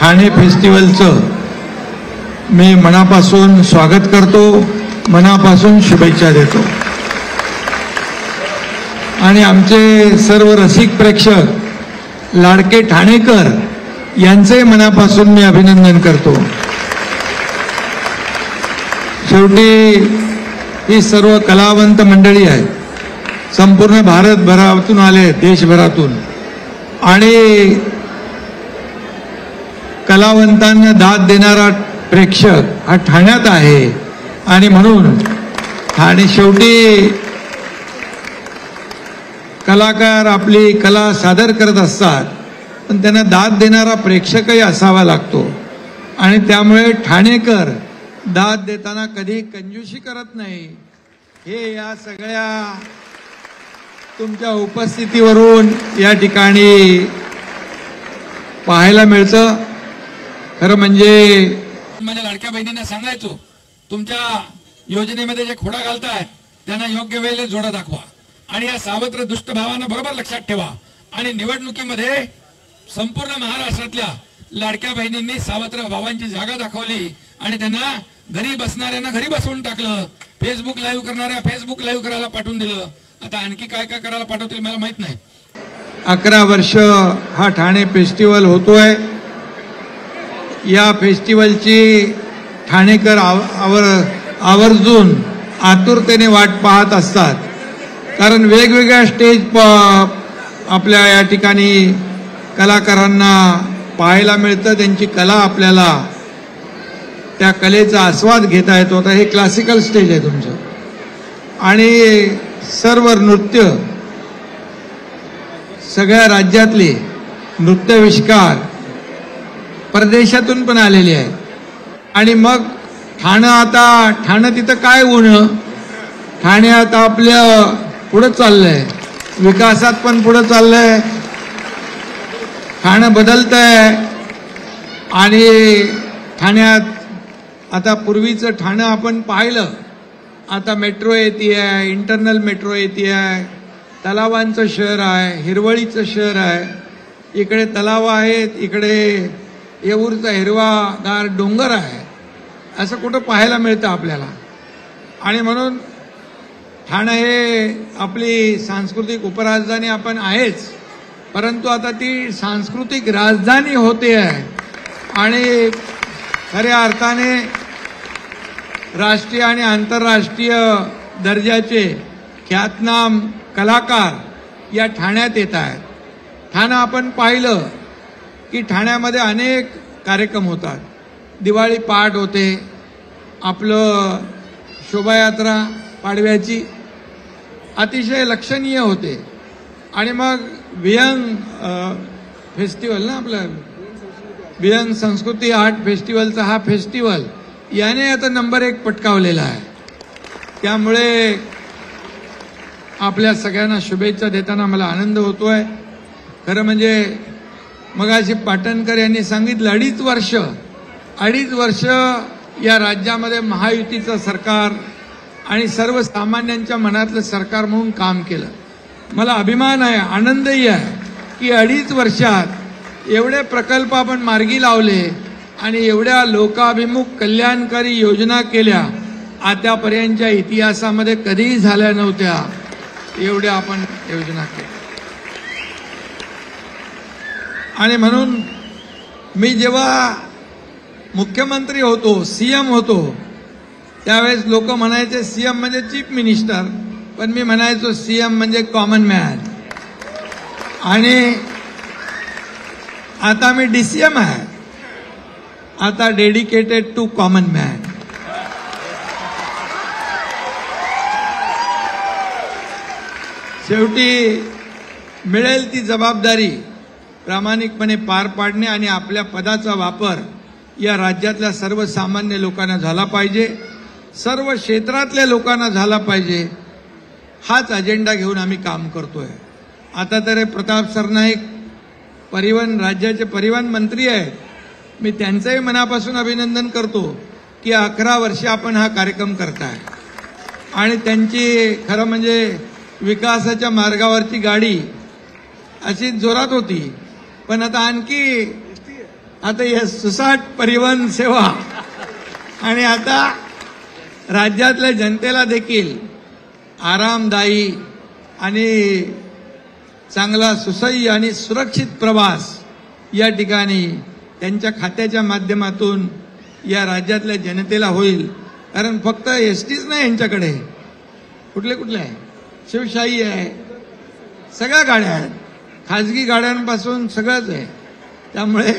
ठाणे फेस्टिवलचं मी मनापासून स्वागत करतो, मनापासून शुभेच्छा देतो आणि आमचे सर्व रसिक प्रेक्षक लाडके ठाणेकर यांचे मनापासून मी अभिनंदन करतो। शेवटी ही सर्व कलावंत मंडळी आहे, संपूर्ण भारतभरातून आले, देशभरातून, आणि कलावंतांना दाद देणारा प्रेक्षक हा ठाण्यात आहे आणि म्हणून ठाणे शेवटी कलाकार आपली कला सादर करत असतात, पण त्यांना दाद देणारा प्रेक्षकही असावा लागतो आणि त्यामुळे ठाणेकर दाद देताना कधी कंजूसी करत नाही, हे या सगळ्या तुमच्या उपस्थितीवरून या ठिकाणी पाहायला मिळतं। खरं म्हणजे माझ्या लाडक्या बहिणींना सांगायचो, तुमच्या योजनेमध्ये जे खोडा घालताय त्यांना योग्य वेळेला जोडा दाखवा आणि या सावत्र दुष्ट भावांना बरोबर लक्षात ठेवा। आणि निवडणुकीमध्ये संपूर्ण महाराष्ट्रातल्या लाडक्या बहिणींनी सावत्र भावांची जागा दाखवली आणि त्यांना घरी बसणाऱ्यांना घरी बसवून टाकलं, फेसबुक लाईव्ह करणाऱ्या फेसबुक लाईव्ह करायला पाठवून दिलं। आता आणखी काय काय करायला पाठवतील मला माहित नाही। 11 वर्ष हा ठाणे फेस्टिवल होतोय। या फेस्टिवलची ठाणेकर आवर्जून आतुरतेने वाट पाहत असतात, कारण वेगवेगळ्या स्टेज आपल्या या ठिकाणी कलाकारांना पाहायला मिळतं, त्यांची कला आपल्याला त्या कलेचा आस्वाद घेता येतो। आता हे क्लासिकल स्टेज आहे तुमचं आणि सर्व नृत्य सगळ्या राज्यातले नृत्यविष्कार परदेशातून पण आलेले आहेत आणि मग ठाणं तिथं काय होणं, ठाणे आता आपल्या पुढे चाललंय, विकासात पण पुढे चाललंय, ठाणं बदलतंय आणि ठाण्यात आता पूर्वीचं ठाणं आपण पाहिलं, आता मेट्रो येते, इंटरनल मेट्रो येते, तलावांचं शहर आहे, हिरवळीचं शहर आहे, इकडे तलाव आहेत, इकडे येऊरचा हिरवागार डोंगर आहे, असं कुठं पाहायला मिळतं आपल्याला। आणि म्हणून ठाणे हे आपली सांस्कृतिक उपराजधानी आपण आहेच, परंतु आता ती सांस्कृतिक राजधानी होते आहे आणि खऱ्या अर्थाने राष्ट्रीय आणि आंतरराष्ट्रीय दर्जाचे ख्यातनाम कलाकार या ठाण्यात येत आहेत। ठाणं आपण पाहिलं की ठाण्यामध्ये अनेक कार्यक्रम होतात, दिवाळी पहाट होते, आपलं शोभायात्रा पाडव्याची अतिशय लक्षणीय होते आणि मग विहंग फेस्टिवल ना, आपलं विहंग संस्कृती आर्ट फेस्टिवलचा हा फेस्टिवल याने आता नंबर 1 पटकावलेला आहे। त्यामुळे आपल्या सगळ्यांना शुभेच्छा देताना मला आनंद होतोय। खरं म्हणजे मगाशी पाटणकर यांनी सांगितलं, 2.5 वर्ष या राज्यामध्ये महायुतीचं सरकार आणि सर्वसामान्यांच्या मनातलं सरकार म्हणून काम केलं। मला अभिमान आहे, आनंदही आहे की 2.5 वर्षात एवढे प्रकल्प आपण मार्गी लावले आणि एवढ्या लोकाभिमुख कल्याणकारी योजना केल्या, आतापर्यंतच्या इतिहासामध्ये कधीही झाल्या नव्हत्या, एवढ्या आपण योजना केल्या। आणि म्हणून मी जेव्हा मुख्यमंत्री होतो, सीएम होतो, त्यावेळेस लोक म्हणायचे सीएम म्हणजे चीफ मिनिस्टर, पण मी म्हणायचो सीएम म्हणजे कॉमन मॅन। आणि आता मी डीसीएम आहे, आता डेडिकेटेड टू कॉमन मॅन। शेवटी मिळेल ती जबाबदारी प्रामाणिकपणे पार पाडणे आणि आपल्या पदाचा वापर या राज्यातल्या सर्वसामान्य लोकांना झाला पाहिजे, सर्व क्षेत्रातल्या लोकांना झाला पाहिजे, हाच अजेंडा घेऊन आम्ही काम करतोय। आता तर प्रताप सरनाईक राज्याचे परिवहन मंत्री आहेत, मी त्यांचंही मनापासून अभिनंदन करतो की 11 वर्ष आपण हा कार्यक्रम करताय आणि त्यांची खरं म्हणजे विकासाच्या मार्गावरची गाडी अशी जोरात होती, पण आता आणखी आता या सुसाट परिवहन सेवा आणि आता राज्यातल्या जनतेला देखील आरामदायी आणि चांगला सुसह्य आणि सुरक्षित प्रवास या ठिकाणी त्यांच्या खात्याच्या माध्यमातून या राज्यातल्या जनतेला होईल. कारण फक्त एसटीच नाही यांच्याकडे, कुठले कुठले आहे, शिवशाही आहे, सगळ्या गाड्या आहेत, खाजगी गाड्यांपासून सगळंच आहे. त्यामुळे